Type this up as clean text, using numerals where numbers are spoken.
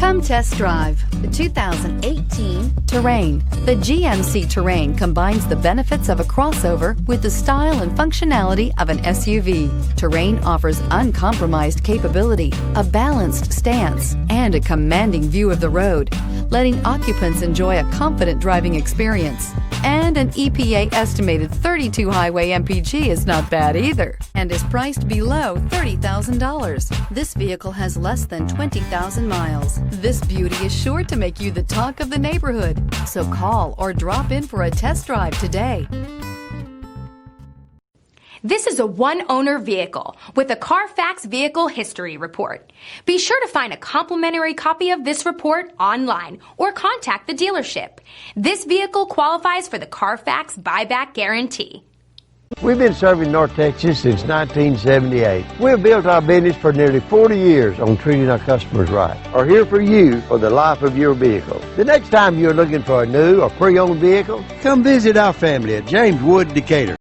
Come test drive the 2018 Terrain. The GMC Terrain combines the benefits of a crossover with the style and functionality of an SUV. Terrain offers uncompromised capability, a balanced stance, and a commanding view of the road, letting occupants enjoy a confident driving experience. And an EPA estimated 32 highway MPG is not bad either, and is priced below $30,000. This vehicle has less than 20,000 miles. This beauty is sure to make you the talk of the neighborhood. So call or drop in for a test drive today. This is a one-owner vehicle with a Carfax Vehicle History Report. Be sure to find a complimentary copy of this report online or contact the dealership. This vehicle qualifies for the Carfax Buyback Guarantee. We've been serving North Texas since 1978. We've built our business for nearly 40 years on treating our customers right. Are here for you for the life of your vehicle. The next time you're looking for a new or pre-owned vehicle, come visit our family at James Wood, Decatur.